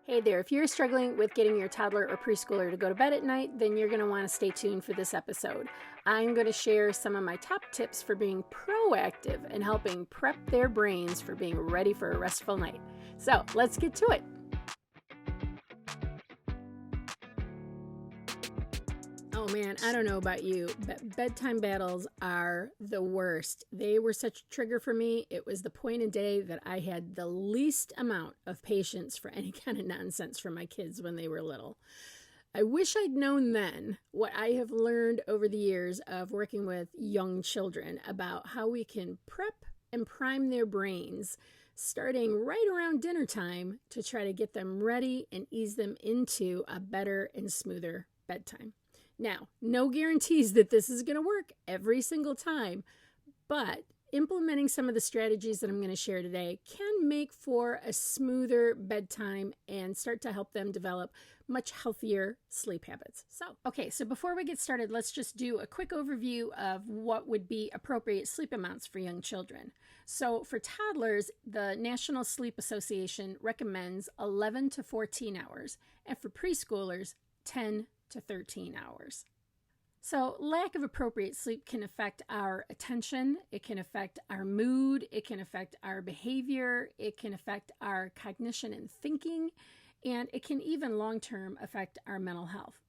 Hey there, if you're struggling with getting your toddler or preschooler to go to bed at night, then you're going to want to stay tuned for this episode. I'm going to share some of my top tips for being proactive and helping prep their brains for being ready for a restful night. So let's get to it. Oh man, I don't know about you, but bedtime battles are the worst. They were such a trigger for me. It was the point in day that I had the least amount of patience for any kind of nonsense from my kids when they were little. I wish I'd known then what I have learned over the years of working with young children about how we can prep and prime their brains starting right around dinner time to try to get them ready and ease them into a better and smoother bedtime. Now, no guarantees that this is going to work every single time, but implementing some of the strategies that I'm going to share today can make for a smoother bedtime and start to help them develop much healthier sleep habits. So before we get started, let's just do a quick overview of what would be appropriate sleep amounts for young children. So for toddlers, the National Sleep Association recommends 11 to 14 hours, and for preschoolers, 10 to 13 hours. So lack of appropriate sleep can affect our attention, it can affect our mood, it can affect our behavior, it can affect our cognition and thinking, and it can even long-term affect our mental health.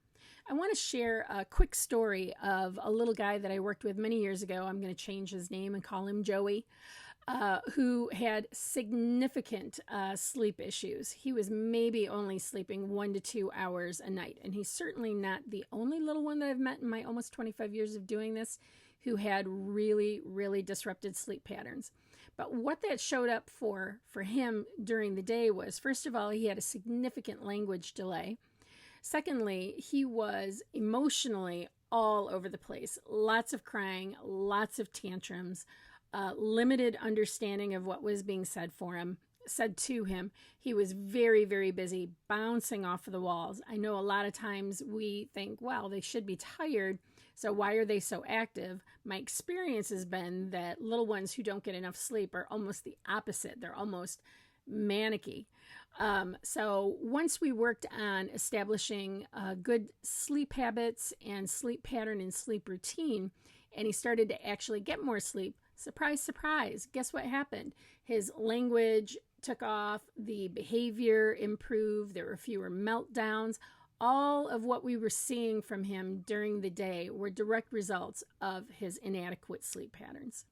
I want to share a quick story of a little guy that I worked with many years ago. I'm going to change his name and call him Joey. Who had significant sleep issues. He was maybe only sleeping 1 to 2 hours a night. And he's certainly not the only little one that I've met in my almost 25 years of doing this who had really, really disrupted sleep patterns. But what that showed up for him during the day was, first of all, he had a significant language delay. Secondly, he was emotionally all over the place. Lots of crying, lots of tantrums, limited understanding of what was being said to him. He was very, very busy, bouncing off of the walls. I know a lot of times we think, well, they should be tired, so why are they so active? My experience has been that little ones who don't get enough sleep are almost the opposite. They're almost manicky. So once we worked on establishing good sleep habits and sleep pattern and sleep routine, and he started to actually get more sleep, surprise, surprise, guess what happened? His language took off, the behavior improved, there were fewer meltdowns. All of what we were seeing from him during the day were direct results of his inadequate sleep patterns.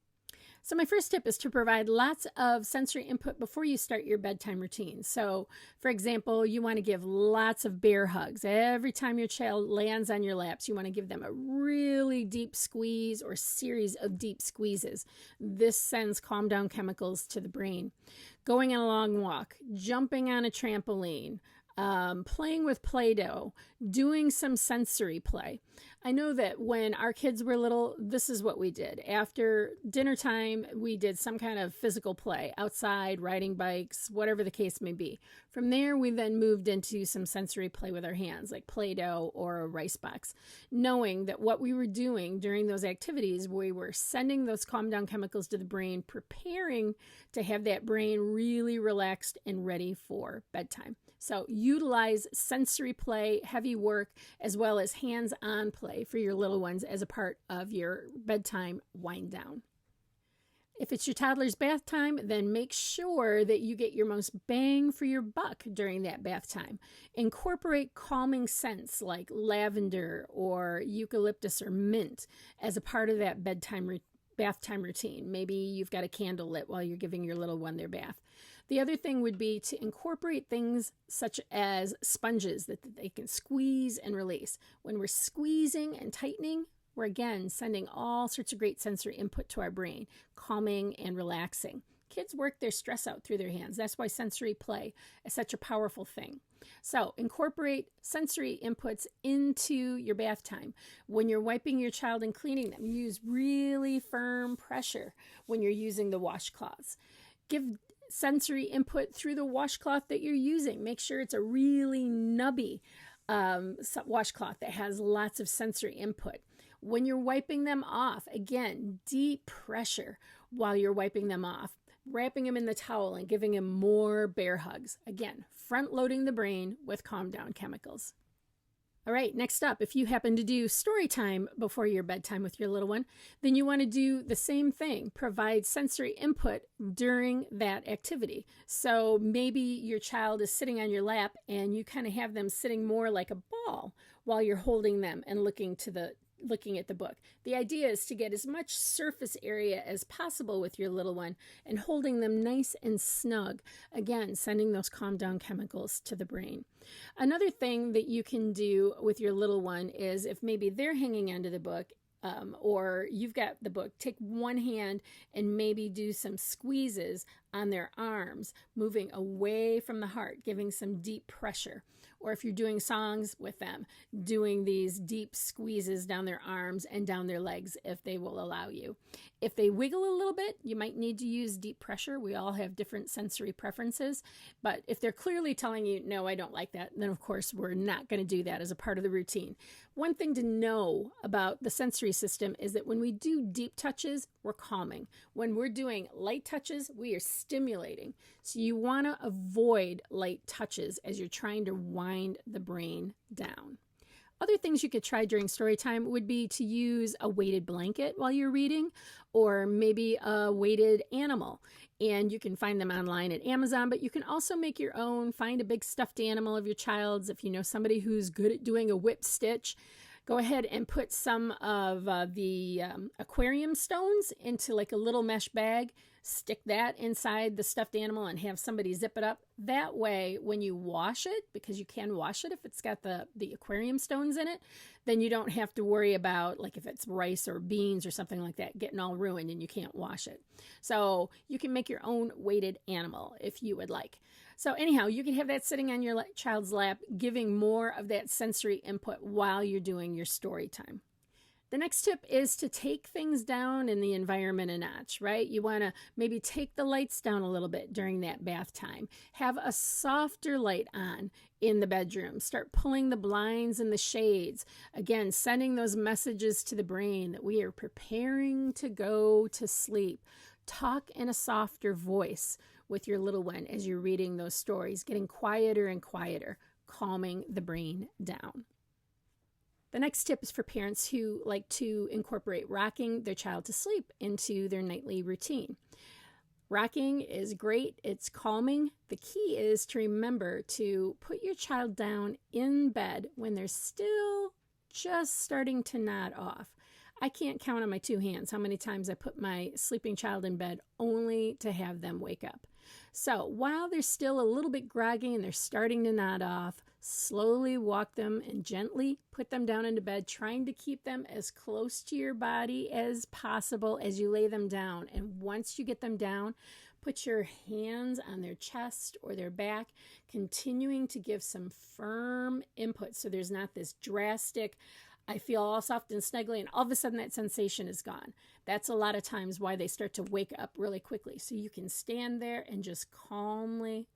So my first tip is to provide lots of sensory input before you start your bedtime routine. So, for example, you want to give lots of bear hugs. Every time your child lands on your laps, you want to give them a really deep squeeze or series of deep squeezes. This sends calm down chemicals to the brain. Going on a long walk, jumping on a trampoline, playing with Play-Doh, doing some sensory play. I know that when our kids were little, this is what we did. After dinner time, we did some kind of physical play, outside, riding bikes, whatever the case may be. From there, we then moved into some sensory play with our hands, like Play-Doh or a rice box, knowing that what we were doing during those activities, we were sending those calm down chemicals to the brain, preparing to have that brain really relaxed and ready for bedtime. So utilize sensory play, heavy work, as well as hands-on play for your little ones as a part of your bedtime wind down. If it's your toddler's bath time, then make sure that you get your most bang for your buck during that bath time. Incorporate calming scents like lavender or eucalyptus or mint as a part of that bath time routine. Maybe you've got a candle lit while you're giving your little one their bath. The other thing would be to incorporate things such as sponges that they can squeeze and release. When we're squeezing and tightening, we're again sending all sorts of great sensory input to our brain, calming and relaxing. Kids work their stress out through their hands. That's why sensory play is such a powerful thing. So incorporate sensory inputs into your bath time. When you're wiping your child and cleaning them, use really firm pressure when you're using the washcloths. Give sensory input through the washcloth that you're using. Make sure it's a really nubby washcloth that has lots of sensory input. When you're wiping them off, again, deep pressure while you're wiping them off. wrapping him in the towel and giving him more bear hugs. Again, front loading the brain with calm down chemicals. All right, next up, if you happen to do story time before your bedtime with your little one, then you want to do the same thing, provide sensory input during that activity. So maybe your child is sitting on your lap and you kind of have them sitting more like a ball while you're holding them and looking at the book. The idea is to get as much surface area as possible with your little one and holding them nice and snug. Again, sending those calm down chemicals to the brain. Another thing that you can do with your little one is if maybe they're hanging onto the book or you've got the book, take one hand and maybe do some squeezes on their arms, moving away from the heart, giving some deep pressure. Or if you're doing songs with them, doing these deep squeezes down their arms and down their legs if they will allow you. If they wiggle a little bit, you might need to use deep pressure. We all have different sensory preferences. But if they're clearly telling you, no, I don't like that, then of course we're not going to do that as a part of the routine. One thing to know about the sensory system is that when we do deep touches, we're calming. When we're doing light touches, we are stimulating. So you want to avoid light touches as you're trying to wind the brain down. Other things you could try during story time would be to use a weighted blanket while you're reading, or maybe a weighted animal. And you can find them online at Amazon, but you can also make your own. Find a big stuffed animal of your child's. If you know somebody who's good at doing a whip stitch, go ahead and put some of the aquarium stones into like a little mesh bag. Stick that inside the stuffed animal and have somebody zip it up. That way, when you wash it, because you can wash it if it's got the aquarium stones in it, then you don't have to worry about, like if it's rice or beans or something like that, getting all ruined and you can't wash it. So you can make your own weighted animal if you would like. So anyhow, you can have that sitting on your child's lap, giving more of that sensory input while you're doing your story time. The next tip is to take things down in the environment a notch, right? You want to maybe take the lights down a little bit during that bath time. Have a softer light on in the bedroom. Start pulling the blinds and the shades. Again, sending those messages to the brain that we are preparing to go to sleep. Talk in a softer voice with your little one as you're reading those stories, getting quieter and quieter, calming the brain down. The next tip is for parents who like to incorporate rocking their child to sleep into their nightly routine. Rocking is great. It's calming. The key is to remember to put your child down in bed when they're still just starting to nod off. I can't count on my two hands how many times I put my sleeping child in bed only to have them wake up. So while they're still a little bit groggy and they're starting to nod off, slowly walk them and gently put them down into bed, trying to keep them as close to your body as possible as you lay them down. And once you get them down, put your hands on their chest or their back, continuing to give some firm input so there's not this drastic, I feel all soft and snuggly, and all of a sudden that sensation is gone. That's a lot of times why they start to wake up really quickly. So you can stand there and just calmly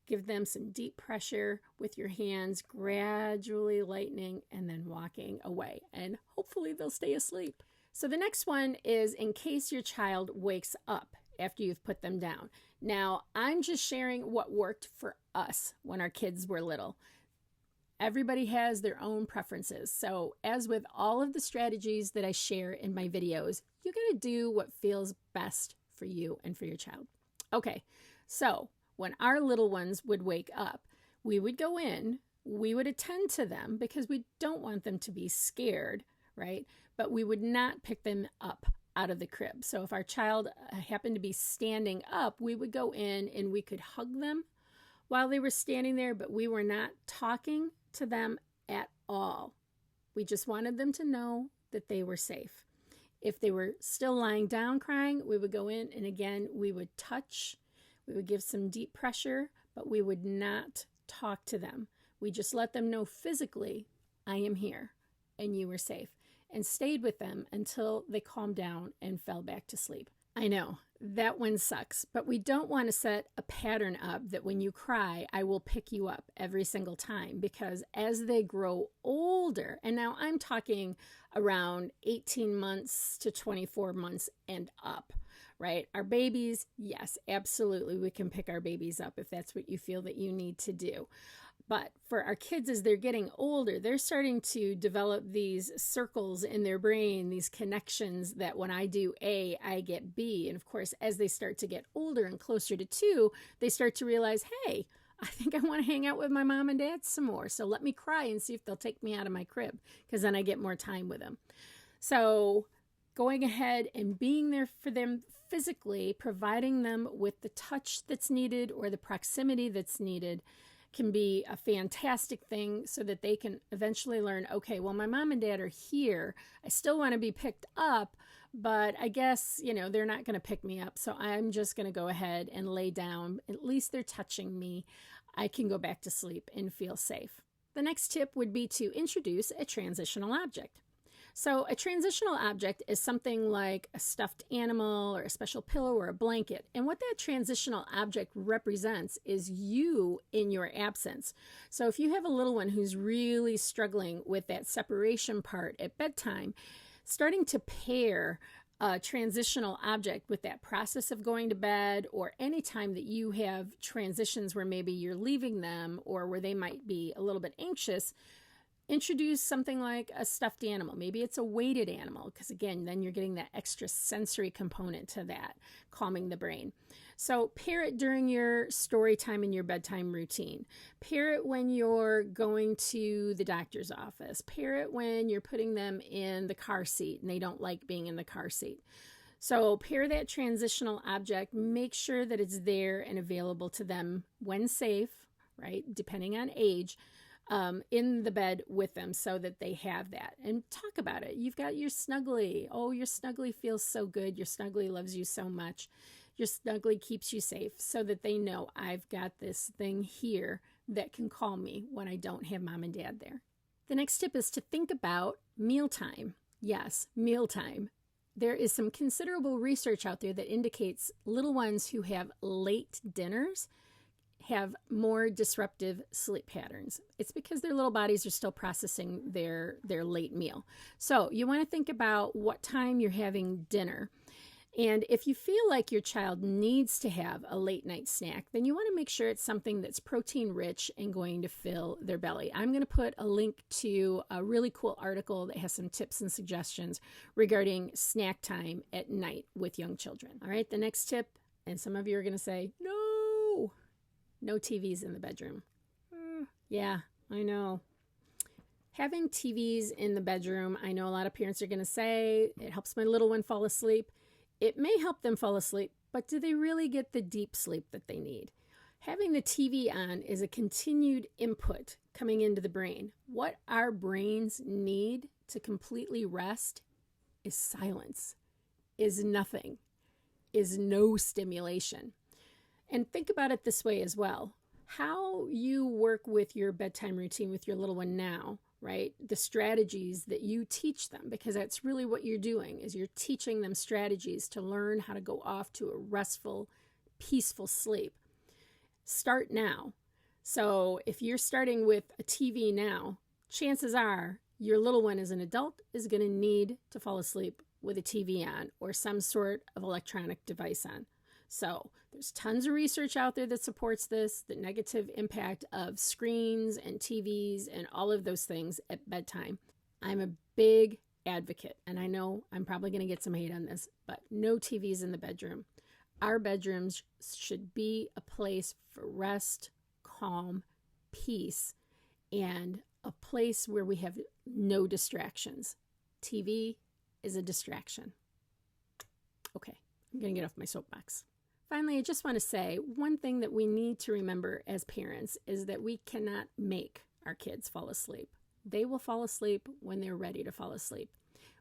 give them some deep pressure with your hands, gradually lightening and then walking away. And hopefully they'll stay asleep. So the next one is in case your child wakes up after you've put them down. Now, I'm just sharing what worked for us when our kids were little. Everybody has their own preferences. So as with all of the strategies that I share in my videos, you got to do what feels best for you and for your child. Okay, so when our little ones would wake up, we would go in, we would attend to them because we don't want them to be scared, right? But we would not pick them up out of the crib. So if our child happened to be standing up, we would go in and we could hug them while they were standing there, but we were not talking to them at all. We just wanted them to know that they were safe. If they were still lying down crying, we would go in and again, we would touch, we would give some deep pressure, but we would not talk to them. We just let them know physically, I am here and you were safe, and stayed with them until they calmed down and fell back to sleep. I know, that one sucks, but we don't want to set a pattern up that when you cry, I will pick you up every single time, because as they grow older, and now I'm talking around 18 months to 24 months and up, right? Our babies, yes, absolutely. We can pick our babies up if that's what you feel that you need to do. But for our kids, as they're getting older, they're starting to develop these circles in their brain, these connections that when I do A, I get B. And of course, as they start to get older and closer to 2, they start to realize, hey, I think I want to hang out with my mom and dad some more. So let me cry and see if they'll take me out of my crib, because then I get more time with them. So going ahead and being there for them physically, providing them with the touch that's needed or the proximity that's needed, can be a fantastic thing, so that they can eventually learn, okay, well, my mom and dad are here. I still want to be picked up, but I guess, they're not going to pick me up. So I'm just going to go ahead and lay down. At least they're touching me. I can go back to sleep and feel safe. The next tip would be to introduce a transitional object. So a transitional object is something like a stuffed animal or a special pillow or a blanket. And what that transitional object represents is you in your absence. So if you have a little one who's really struggling with that separation part at bedtime, starting to pair a transitional object with that process of going to bed, or any time that you have transitions where maybe you're leaving them or where they might be a little bit anxious, introduce something like a stuffed animal. Maybe it's a weighted animal, because again, then you're getting that extra sensory component to that, calming the brain. So pair it during your story time in your bedtime routine. Pair it when you're going to the doctor's office. Pair it when you're putting them in the car seat and they don't like being in the car seat. So pair that transitional object, make sure that it's there and available to them when safe, right? Depending on age, in the bed with them, so that they have that. And talk about it. You've got your Snuggly. Oh, your Snuggly feels so good. Your Snuggly loves you so much. Your Snuggly keeps you safe, so that they know I've got this thing here that can calm me when I don't have mom and dad there. The next tip is to think about mealtime. Yes, mealtime. There is some considerable research out there that indicates little ones who have late dinners have more disruptive sleep patterns. It's because their little bodies are still processing their late meal. So you want to think about what time you're having dinner. And if you feel like your child needs to have a late night snack, then you want to make sure it's something that's protein rich and going to fill their belly. I'm going to put a link to a really cool article that has some tips and suggestions regarding snack time at night with young children. All right, the next tip, and some of you are going to say, no TVs in the bedroom. Yeah, I know. Having TVs in the bedroom, I know a lot of parents are going to say, it helps my little one fall asleep. It may help them fall asleep, but do they really get the deep sleep that they need? Having the TV on is a continued input coming into the brain. What our brains need to completely rest is silence, is nothing, is no stimulation. And think about it this way as well. How you work with your bedtime routine with your little one now, right? The strategies that you teach them, because that's really what you're doing, is you're teaching them strategies to learn how to go off to a restful, peaceful sleep. Start now. So if you're starting with a TV now, chances are your little one as an adult is going to need to fall asleep with a TV on or some sort of electronic device on. So there's tons of research out there that supports this, the negative impact of screens and TVs and all of those things at bedtime. I'm a big advocate, and I know I'm probably going to get some hate on this, but no TVs in the bedroom. Our bedrooms should be a place for rest, calm, peace, and a place where we have no distractions. TV is a distraction. Okay, I'm going to get off my soapbox. Finally, I just want to say one thing that we need to remember as parents is that we cannot make our kids fall asleep. They will fall asleep when they're ready to fall asleep.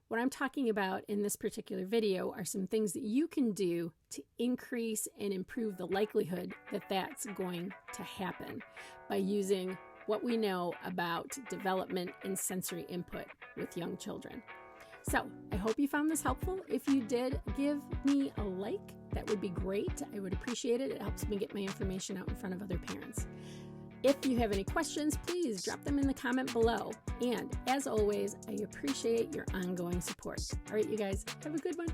What I'm talking about in this particular video are some things that you can do to increase and improve the likelihood that that's going to happen by using what we know about development and sensory input with young children. So I hope you found this helpful. If you did, give me a like. That would be great. I would appreciate it. It helps me get my information out in front of other parents. If you have any questions, please drop them in the comment below. And as always, I appreciate your ongoing support. All right, you guys, have a good one.